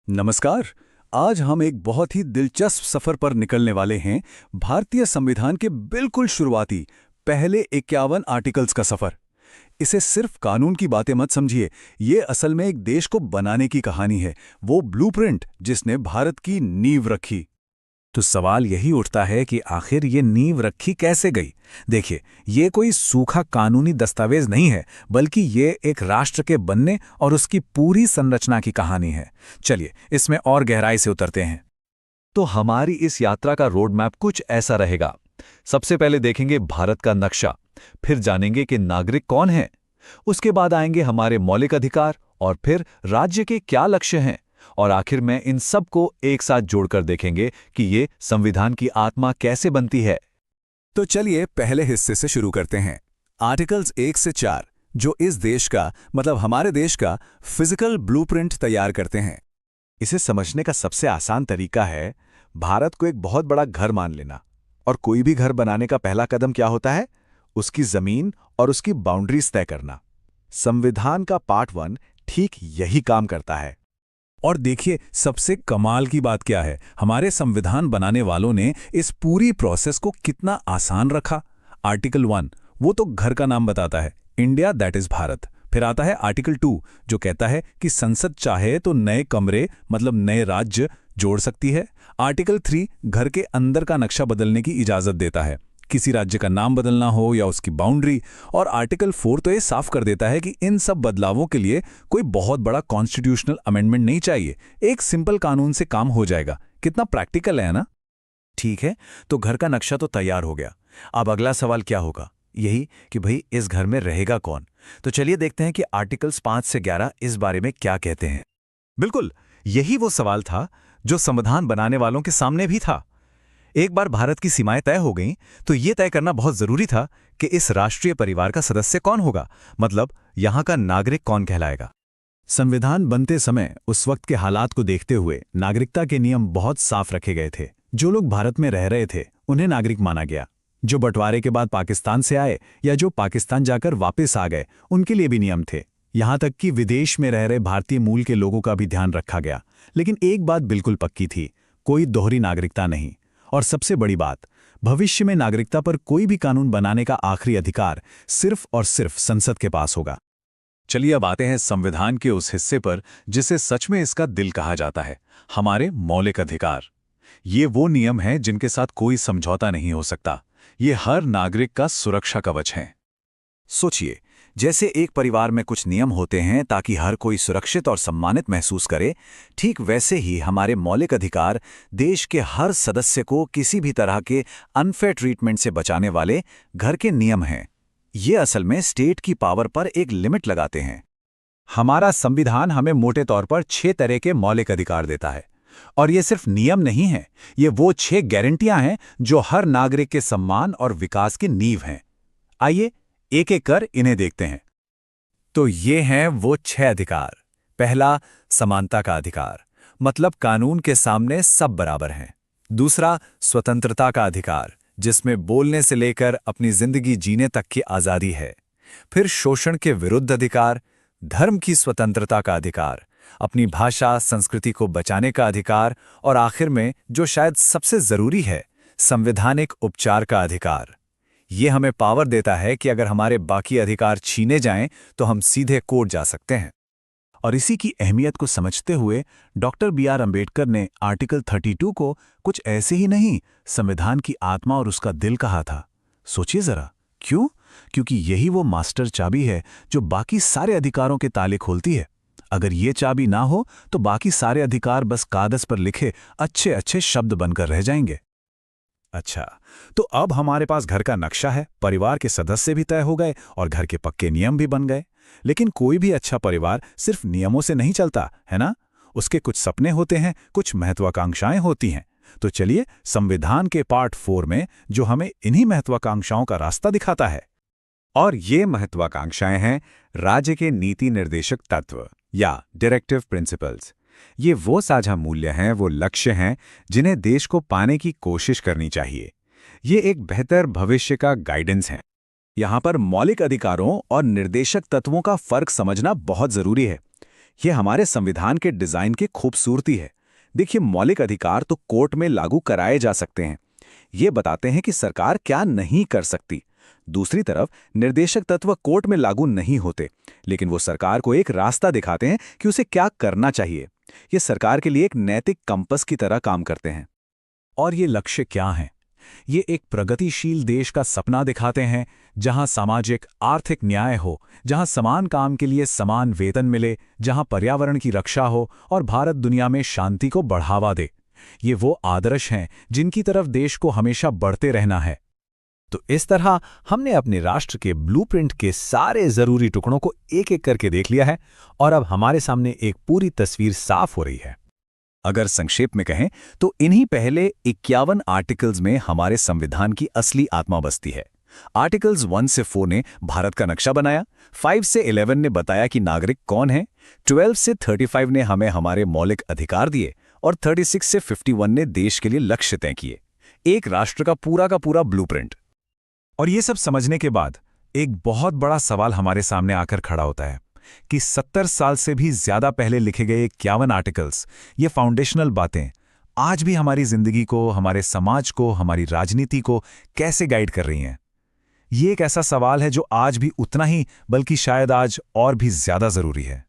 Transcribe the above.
नमस्कार। आज हम एक बहुत ही दिलचस्प सफर पर निकलने वाले हैं। भारतीय संविधान के बिल्कुल शुरुआती पहले 51 आर्टिकल्स का सफर। इसे सिर्फ कानून की बातें मत समझिए, ये असल में एक देश को बनाने की कहानी है, वो ब्लूप्रिंट जिसने भारत की नींव रखी। तो सवाल यही उठता है कि आखिर ये नींव रखी कैसे गई। देखिए, ये कोई सूखा कानूनी दस्तावेज नहीं है, बल्कि ये एक राष्ट्र के बनने और उसकी पूरी संरचना की कहानी है। चलिए इसमें और गहराई से उतरते हैं। तो हमारी इस यात्रा का रोड मैप कुछ ऐसा रहेगा। सबसे पहले देखेंगे भारत का नक्शा, फिर जानेंगे कि नागरिक कौन है, उसके बाद आएंगे हमारे मौलिक अधिकार और फिर राज्य के क्या लक्ष्य हैं, और आखिर में इन सब को एक साथ जोड़कर देखेंगे कि ये संविधान की आत्मा कैसे बनती है। तो चलिए पहले हिस्से से शुरू करते हैं। आर्टिकल्स 1 से 4 जो इस देश का मतलब हमारे देश का फिजिकल ब्लूप्रिंट तैयार करते हैं। इसे समझने का सबसे आसान तरीका है भारत को एक बहुत बड़ा घर मान लेना। और कोई भी घर बनाने का पहला कदम क्या होता है? उसकी जमीन और उसकी बाउंड्रीज तय करना। संविधान का पार्ट 1 ठीक यही काम करता है। और देखिए, सबसे कमाल की बात क्या है, हमारे संविधान बनाने वालों ने इस पूरी प्रोसेस को कितना आसान रखा। आर्टिकल 1 वो तो घर का नाम बताता है, इंडिया दैट इज भारत। फिर आता है आर्टिकल 2 जो कहता है कि संसद चाहे तो नए कमरे मतलब नए राज्य जोड़ सकती है। आर्टिकल 3 घर के अंदर का नक्शा बदलने की इजाजत देता है, किसी राज्य का नाम बदलना हो या उसकी बाउंड्री। और आर्टिकल 4 तो ये साफ कर देता है कि इन सब बदलावों के लिए कोई बहुत बड़ा कॉन्स्टिट्यूशनल अमेंडमेंट नहीं चाहिए, एक सिंपल कानून से काम हो जाएगा। कितना प्रैक्टिकल है ना। ठीक है, तो घर का नक्शा तो तैयार हो गया। अब अगला सवाल क्या होगा? यही कि भाई इस घर में रहेगा कौन। तो चलिए देखते हैं कि आर्टिकल्स 5 से 11 इस बारे में क्या कहते हैं। बिल्कुल, यही वो सवाल था जो संविधान बनाने वालों के सामने भी था। एक बार भारत की सीमाएं तय हो गईं, तो यह तय करना बहुत जरूरी था कि इस राष्ट्रीय परिवार का सदस्य कौन होगा, मतलब यहां का नागरिक कौन कहलाएगा। संविधान बनते समय उस वक्त के हालात को देखते हुए नागरिकता के नियम बहुत साफ रखे गए थे। जो लोग भारत में रह रहे थे उन्हें नागरिक माना गया। जो बंटवारे के बाद पाकिस्तान से आए या जो पाकिस्तान जाकर वापस आ गए उनके लिए भी नियम थे। यहां तक कि विदेश में रह रहे भारतीय मूल के लोगों का भी ध्यान रखा गया। लेकिन एक बात बिल्कुल पक्की थी, कोई दोहरी नागरिकता नहीं। और सबसे बड़ी बात, भविष्य में नागरिकता पर कोई भी कानून बनाने का आखिरी अधिकार सिर्फ और सिर्फ संसद के पास होगा। चलिए अब आते हैं संविधान के उस हिस्से पर जिसे सच में इसका दिल कहा जाता है, हमारे मौलिक अधिकार। ये वो नियम हैं जिनके साथ कोई समझौता नहीं हो सकता। ये हर नागरिक का सुरक्षा कवच है। सोचिए, जैसे एक परिवार में कुछ नियम होते हैं ताकि हर कोई सुरक्षित और सम्मानित महसूस करे, ठीक वैसे ही हमारे मौलिक अधिकार देश के हर सदस्य को किसी भी तरह के अनफेयर ट्रीटमेंट से बचाने वाले घर के नियम हैं। ये असल में स्टेट की पावर पर एक लिमिट लगाते हैं। हमारा संविधान हमें मोटे तौर पर 6 तरह के मौलिक अधिकार देता है। और ये सिर्फ नियम नहीं है, ये वो 6 गारंटियां हैं जो हर नागरिक के सम्मान और विकास की नींव हैं। आइए एक एक कर इन्हें देखते हैं। तो ये हैं वो 6 अधिकार। पहला, समानता का अधिकार, मतलब कानून के सामने सब बराबर हैं। दूसरा, स्वतंत्रता का अधिकार, जिसमें बोलने से लेकर अपनी जिंदगी जीने तक की आज़ादी है। फिर शोषण के विरुद्ध अधिकार, धर्म की स्वतंत्रता का अधिकार, अपनी भाषा संस्कृति को बचाने का अधिकार, और आखिर में जो शायद सबसे जरूरी है, संवैधानिक उपचार का अधिकार। ये हमें पावर देता है कि अगर हमारे बाकी अधिकार छीने जाएं तो हम सीधे कोर्ट जा सकते हैं। और इसी की अहमियत को समझते हुए डॉक्टर B.R. अम्बेडकर ने आर्टिकल 32 को कुछ ऐसे ही नहीं, संविधान की आत्मा और उसका दिल कहा था। सोचिए जरा, क्यों? क्योंकि यही वो मास्टर चाबी है जो बाकी सारे अधिकारों के ताले खोलती है। अगर ये चाबी ना हो तो बाकी सारे अधिकार बस कागज पर लिखे अच्छे अच्छे शब्द बनकर रह जाएंगे। अच्छा, तो अब हमारे पास घर का नक्शा है, परिवार के सदस्य भी तय हो गए और घर के पक्के नियम भी बन गए। लेकिन कोई भी अच्छा परिवार सिर्फ नियमों से नहीं चलता, है ना? उसके कुछ सपने होते हैं, कुछ महत्वाकांक्षाएं होती हैं। तो चलिए संविधान के पार्ट 4 में जो हमें इन्हीं महत्वाकांक्षाओं का रास्ता दिखाता है। और ये महत्वाकांक्षाएं हैं राज्य के नीति निर्देशक तत्व या डायरेक्टिव प्रिंसिपल्स। ये वो साझा मूल्य हैं, वो लक्ष्य हैं जिन्हें देश को पाने की कोशिश करनी चाहिए। ये एक बेहतर भविष्य का गाइडेंस है। यहाँ पर मौलिक अधिकारों और निर्देशक तत्वों का फर्क समझना बहुत जरूरी है। ये हमारे संविधान के डिजाइन की खूबसूरती है। देखिए, मौलिक अधिकार तो कोर्ट में लागू कराए जा सकते हैं। ये बताते हैं कि सरकार क्या नहीं कर सकती। दूसरी तरफ निर्देशक तत्व कोर्ट में लागू नहीं होते, लेकिन वो सरकार को एक रास्ता दिखाते हैं कि उसे क्या करना चाहिए। ये सरकार के लिए एक नैतिक कंपस की तरह काम करते हैं। और ये लक्ष्य क्या हैं? ये एक प्रगतिशील देश का सपना दिखाते हैं, जहां सामाजिक आर्थिक न्याय हो, जहां समान काम के लिए समान वेतन मिले, जहां पर्यावरण की रक्षा हो और भारत दुनिया में शांति को बढ़ावा दे। ये वो आदर्श हैं जिनकी तरफ देश को हमेशा बढ़ते रहना है। तो इस तरह हमने अपने राष्ट्र के ब्लूप्रिंट के सारे जरूरी टुकड़ों को एक एक करके देख लिया है और अब हमारे सामने एक पूरी तस्वीर साफ हो रही है। अगर संक्षेप में कहें तो इन्हीं पहले 51 आर्टिकल्स में हमारे संविधान की असली आत्मा बसती है। आर्टिकल्स 1 से 4 ने भारत का नक्शा बनाया, 5 से 11 ने बताया कि नागरिक कौन है, 12 से 35 ने हमें हमारे मौलिक अधिकार दिए और 36 से 51 ने देश के लिए लक्ष्य तय किए। एक राष्ट्र का पूरा ब्लूप्रिंट। और ये सब समझने के बाद एक बहुत बड़ा सवाल हमारे सामने आकर खड़ा होता है कि 70 साल से भी ज्यादा पहले लिखे गए 51 आर्टिकल्स, ये फाउंडेशनल बातें आज भी हमारी जिंदगी को, हमारे समाज को, हमारी राजनीति को कैसे गाइड कर रही हैं? ये एक ऐसा सवाल है जो आज भी उतना ही, बल्कि शायद आज और भी ज्यादा जरूरी है।